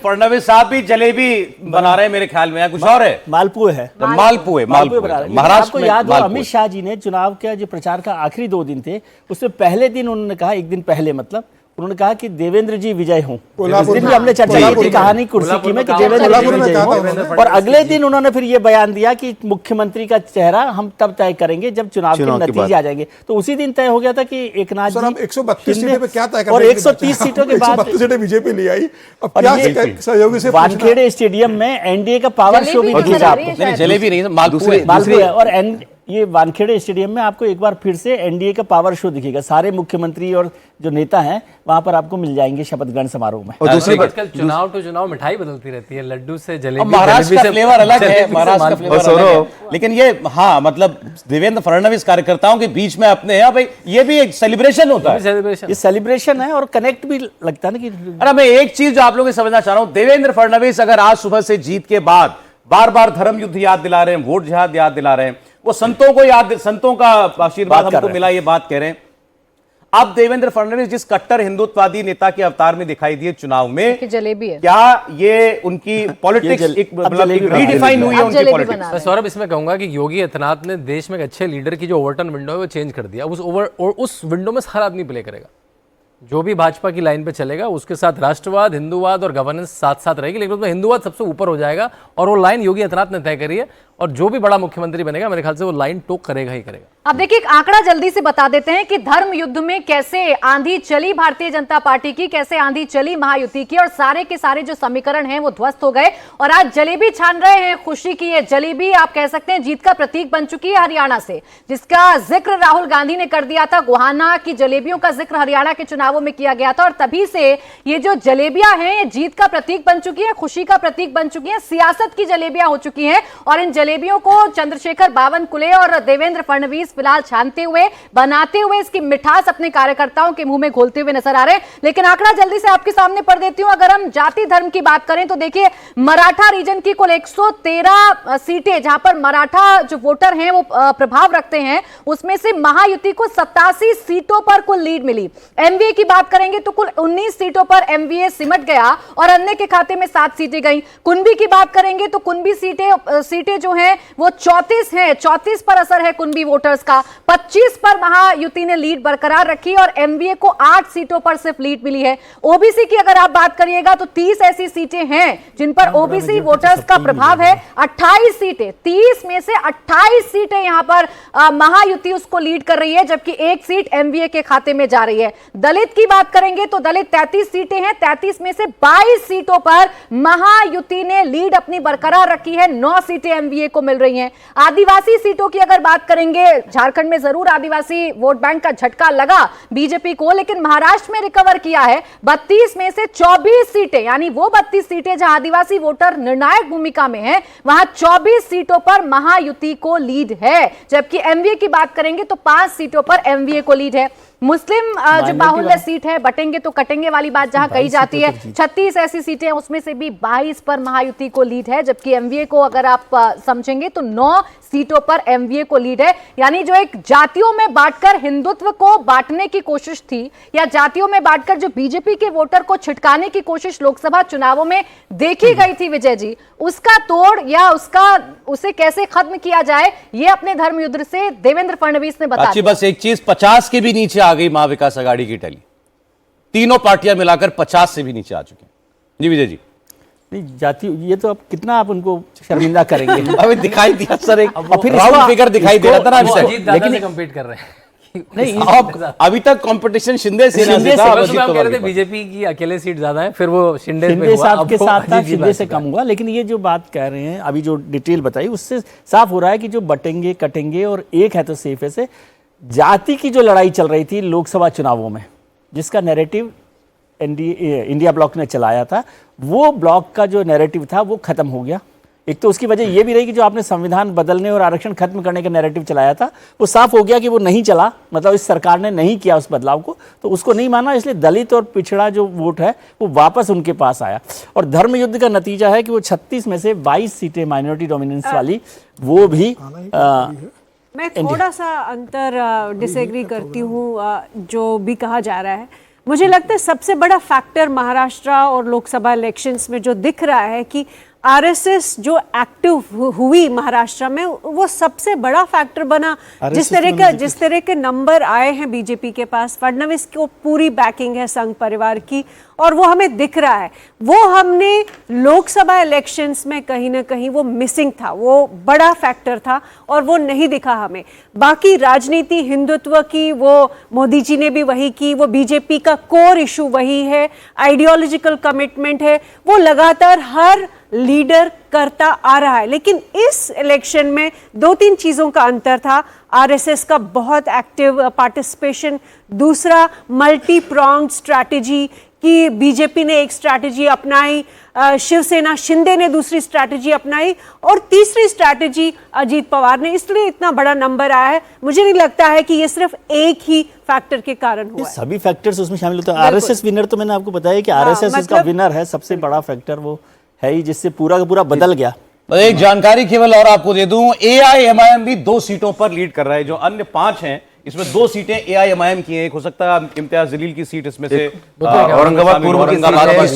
फडणवीस साहब भी जलेबी बना रहे हैं मेरे ख्याल में, कुछ और है, मालपुए है, मालपुए महाराष्ट्र में। याद हो अमित शाह जी ने चुनाव का जो प्रचार का आखिरी 2 दिन थे, उसमें पहले दिन उन्होंने कहा, एक दिन पहले मतलब उन्होंने कहा कि देवेंद्र जी विजय हों। उस दिन भी हमने चर्चा की थी कहानी कुर्सी की में कि देवेंद्र जी विजय हों, और अगले दिन उन्होंने फिर ये बयान दिया कि मुख्यमंत्री का चेहरा हम तब तय करेंगे जब चुनाव के नतीजे आ जाएंगे। तो उसी दिन तय हो गया था कि एकनाथ जी 132 सीटें पे क्या तय कर, और 130 सीटों के बाद 132 सीटें बीजेपी ले आई। अब क्या सहयोगी से वानखेड़े स्टेडियम में एनडीए का पावर शो भी दिखेगा आपको। जलेबी नहीं, मालपुए है। और ये वानखेड़े स्टेडियम में आपको एक बार फिर से एनडीए का पावर शो दिखेगा, सारे मुख्यमंत्री और जो नेता हैं वहां पर आपको मिल जाएंगे शपथ ग्रहण समारोह में। और दूसरी बात, चुनाव टू चुनाव मिठाई बदलती रहती है, लड्डू से जलेबी, महाराष्ट्र का फ्लेवर अलग है, महाराष्ट्र का फ्लेवर अलग है। लेकिन ये हाँ मतलब देवेंद्र फडणवीस कार्यकर्ताओं के बीच में अपने हैं भाई, ये भी एक सेलिब्रेशन होता है, ये सेलिब्रेशन है और कनेक्ट भी लगता है ना कि। अरे मैं एक चीज जो आप लोगों को समझना चाह रहा हूं, देवेंद्र फडणवीस अगर आज सुबह से जीत के बाद बार बार धर्म युद्ध याद दिला रहे हैं, वोट जिहाद याद दिला रहे हैं, वो संतों को याद, संतों का आशीर्वाद हमको मिला, ये बात कह रहे हैं। अब देवेंद्र फडणवीस जिस कट्टर हिंदुत्ववादी नेता के अवतार में दिखाई दिए चुनाव में, जलेबी है, क्या ये उनकी पॉलिटिक्स रीडिफाइन हुई है उनकी पॉलिटिक्स? सौरभ, इसमें कहूंगा कि योगी आदित्यनाथ ने देश में एक अच्छे लीडर की जो ओवरटर्न विंडो है वो चेंज कर दिया। उस विंडो में हर आदमी प्ले करेगा, जो भी भाजपा की लाइन पे चलेगा उसके साथ राष्ट्रवाद, हिंदूवाद और गवर्नेंस साथ साथ रहेगी, लेकिन उसमें हिंदूवाद सबसे ऊपर हो जाएगा और वो लाइन योगी आदित्यनाथ ने तय करी है। और जो भी बड़ा मुख्यमंत्री बनेगा मेरे ख्याल से वो लाइन टोक करेगा ही करेगा। अब देखिए एक आंकड़ा जल्दी से बता देते हैं कि धर्म युद्ध में कैसे आंधी चली भारतीय जनता पार्टी की, कैसे आंधी चली महायुति की, और सारे के सारे जो समीकरण हैं वो ध्वस्त हो गए और आज जलेबी छान रहे हैं खुशी की। ये जलेबी आप कह सकते हैं जीत का प्रतीक बन चुकी है हरियाणा से, जिसका जिक्र राहुल गांधी ने कर दिया था। गोहाना की जलेबियों का जिक्र हरियाणा के चुनावों में किया गया था और तभी से ये जो जलेबियां हैं ये जीत का प्रतीक बन चुकी है, खुशी का प्रतीक बन चुकी है, सियासत की जलेबियां हो चुकी हैं। और इन जलेबियों को चंद्रशेखर बावनकुले और देवेंद्र फडणवीस फिलहाल छानते हुए, बनाते हुए, इसकी मिठास अपने कार्यकर्ताओं के मुंह में घोलते हुए नजर आ रहे हैं। लेकिन आंकड़ा जल्दी से आपके सामने पढ़ देती हूं। अगर हम जाति धर्म की बात करें तो देखिए मराठा रीजन की कुल 113 सीटें जहां पर मराठा जो वोटर हैं वो प्रभाव रखते हैं, उसमें से महायुति को 87 सीटों पर कुल लीड मिली। एमवीए की बात करेंगे तो कुल 19 सीटों पर एमवीए सिमट गया और अन्य के खाते में 7 सीटें गई। कुंभी की बात करेंगे तो कुंभी सीटें जो हैं वो 34 हैं, 34 पर असर है कुंभी वोटर्स का। 25 पर महायुति ने लीड बरकरार रखी और एमवीए को 8 सीटों पर सिर्फ लीड मिली है। ओबीसी की अगर आप बात करिएगा तो 30 ऐसी सीटें हैं जिन पर ओबीसी वोटर्स का प्रभाव है। 28 सीटें, 30 में से 28 सीटें यहां पर महायुति उसको लीड कर रही है, जबकि 1 सीट एमवीए के खाते में जा रही है। दलित की बात करेंगे तो दलित 33 सीटें हैं, 33 में से 22 सीटों पर महायुति ने लीड अपनी बरकरार रखी है, 9 सीटें एमवीए को मिल रही हैं। आदिवासी सीटों की अगर बात करेंगे, झारखंड में जरूर आदिवासी वोट बैंक का झटका लगा बीजेपी को, लेकिन महाराष्ट्र में रिकवर किया है। 32 में से 24 सीटें, यानी वो 32 सीटें जहां आदिवासी वोटर निर्णायक भूमिका में हैं, वहां 24 सीटों पर महायुति को लीड है। जबकि एमवीए की बात करेंगे तो 5 सीटों पर एमवीए को लीड है। मुस्लिम जो बाहुल्य सीट है, बटेंगे तो कटेंगे वाली बात जहां कही जाती है, 36 ऐसी सीटें, उसमें से भी 22 पर महायुति को लीड है। जबकि एमवीए को अगर आप समझेंगे तो 9 सीटों पर एमवीए को लीड है। यानी जो एक जातियों में बांटकर हिंदुत्व को बांटने की कोशिश थी, या जातियों में बांटकर जो बीजेपी के वोटर को छिटकाने की कोशिश लोकसभा चुनावों में देखी गई थी विजय जी, उसका तोड़ या उसे कैसे खत्म किया जाए, ये अपने धर्म युद्ध से देवेंद्र फडणवीस ने बताया। बस एक चीज, 50 के भी नीचे आ गई महाविकास आघाड़ी की टैली, तीनों पार्टियां मिलाकर 50 से भी नीचे आ चुकी हैं। जी विजय जी, नहीं जाति, ये तो अब कितना आप उनको शर्मिंदा करेंगे। अभी दिखाई दिया सर, एक फिर राउंड फिगर दिखाई दे रहा था ना अभी तक, लेकिन कंपीट कर रहे हैं नहीं अभी तक कंपटीशन शिंदे से हम कह रहे थे बीजेपी की अकेले सीट ज्यादा है, फिर वो शिंदे साहब के साथ था, शिंदे से कम हुआ। लेकिन ये जो बात कह रहे हैं अभी, जो डिटेल बताई, उससे साफ हो रहा है कि जो बटेंगे कटेंगे और एक है तो सेफ है से जाति की जो लड़ाई चल रही थी लोकसभा चुनावों में, जिसका नैरेटिव इंडिया ब्लॉक ने चलाया था, वो ब्लॉक का जो नैरेटिव था वो खत्म हो गया। एक तो उसकी वजह ये भी रही कि जो आपने संविधान बदलने और आरक्षण खत्म करने का नैरेटिव चलाया था, वो साफ हो गया कि वो नहीं चला, मतलब इस सरकार ने नहीं किया उस बदलाव को, तो उसको नहीं माना। इसलिए दलित और पिछड़ा जो वोट है वो वापस उनके पास आया। और धर्म युद्ध का नतीजा है कि वो 36 में से 22 सीटें माइनॉरिटी डोमिनेंस वाली, वो भी मैं थोड़ा सा अंतर डिसएग्री करती हूँ जो भी कहा जा रहा है। मुझे लगता है सबसे बड़ा फैक्टर महाराष्ट्र और लोकसभा इलेक्शंस में जो दिख रहा है कि आरएसएस जो एक्टिव हुई महाराष्ट्र में, वो सबसे बड़ा फैक्टर बना। जिस तरह के नंबर आए हैं बीजेपी के पास, फडणवीस को पूरी बैकिंग है संघ परिवार की, और वो हमें दिख रहा है। वो हमने लोकसभा इलेक्शंस में कहीं ना कहीं वो मिसिंग था, वो बड़ा फैक्टर था और वो नहीं दिखा हमें। बाकी राजनीति हिंदुत्व की वो मोदी जी ने भी वही की, वो बीजेपी का कोर इशू वही है, आइडियोलॉजिकल कमिटमेंट है, वो लगातार हर लीडर करता आ रहा है। लेकिन इस इलेक्शन में 2-3 चीजों का अंतर था। आरएसएस का बहुत एक्टिव पार्टिसिपेशन, दूसरा मल्टी प्रॉन्ग्ड स्ट्रैटेजी कि बीजेपी ने एक स्ट्रैटेजी अपनाई, शिवसेना शिंदे ने दूसरी स्ट्रैटेजी अपनाई, और तीसरी स्ट्रैटेजी अजीत पवार ने, इसलिए इतना बड़ा नंबर आया है। मुझे नहीं लगता है कि ये सिर्फ एक ही फैक्टर के कारण हुआ है। सभी फैक्टर्स उसमें शामिल होते हैं। आरएसएस विनर तो मैंने आपको बताया कि आरएसएस इसका विनर है, सबसे बड़ा फैक्टर वो है ही, जिससे पूरा का पूरा बदल गया। तो एक जानकारी केवल और आपको दे दूं, एआईएमआईएम भी 2 सीटों पर लीड कर रहा है। जो अन्य 5 हैं, इसमें 2 सीटें एआईएमआईएम की हैं। एक हो सकता है इम्तियाज जलील की सीट, इसमें से औरंगाबाद पूर्व की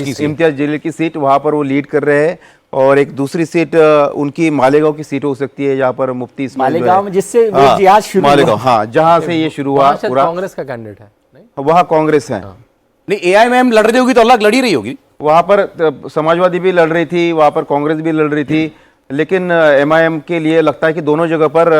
की इम्तियाज जलील की सीट, वहां पर वो लीड कर रहे हैं। और एक दूसरी सीट उनकी मालेगांव की सीट हो सकती है, जहां पर मुफ्ती इस्माइल मालेगांव में जिससे जिहाद शुरू हुआ। मालेगांव, हाँ, जहां से ये शुरू हुआ पूरा, कांग्रेस का कैंडिडेट है नहीं? वहां कांग्रेस है। नहीं, एआईएमआईएम लड़ रही होगी तो अलग लड़ी रही होगी। वहां पर समाजवादी भी लड़ रही थी, वहां पर कांग्रेस भी लड़ रही थी, लेकिन एमआईएम के लिए लगता है कि दोनों जगह पर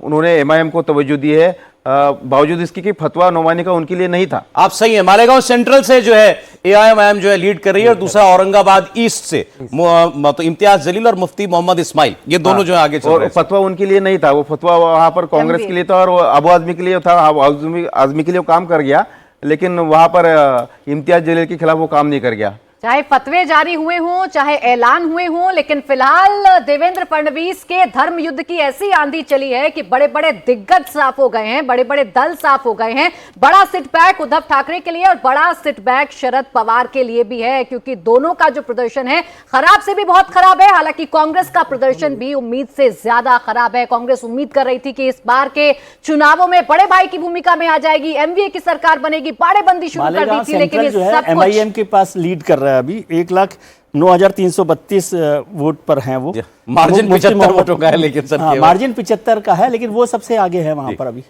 उन्होंने एमआईएम को तवज्जो दी है, बावजूद इसकी कि फतवा नुमानी का उनके लिए नहीं था। आप सही है, मालेगांव सेंट्रल से जो है एआईएमआईएम जो है लीड कर रही है, और दूसरा औरंगाबाद ईस्ट से तो इम्तियाज जलील और मुफ्ती मोहम्मद इस्माइल, ये दोनों जो है आगे चल रहे हैं। फतवा उनके लिए नहीं था, वो फतवा वहां पर कांग्रेस के लिए था और वो अबू आजमी के लिए था। आजमी के लिए वो काम कर गया, लेकिन वहां पर इम्तियाज जलील के खिलाफ वो काम नहीं कर गया। चाहे फतवे जारी हुए हों, चाहे ऐलान हुए हों, लेकिन फिलहाल देवेंद्र फडणवीस के धर्म युद्ध की ऐसी आंधी चली है कि बड़े बड़े दिग्गज साफ हो गए हैं, बड़े बड़े दल साफ हो गए हैं। बड़ा सिटबैक उद्धव ठाकरे के लिए और बड़ा सिटबैक शरद पवार के लिए भी है, क्योंकि दोनों का जो प्रदर्शन है खराब से भी बहुत खराब है। हालांकि कांग्रेस का प्रदर्शन भी उम्मीद से ज्यादा खराब है। कांग्रेस उम्मीद कर रही थी कि इस बार के चुनावों में बड़े भाई की भूमिका में आ जाएगी, एमवीए की सरकार बनेगी, बाड़ेबंदी शुरू कर दी थी, लेकिन ये सब एमआईएम के पास लीड कर रहा है अभी, 1,09,332 वोट पर हैं वो। मार्जिन 75 वोटों का है, लेकिन सर मार्जिन 75 का है, लेकिन वो सबसे आगे है वहां पर अभी।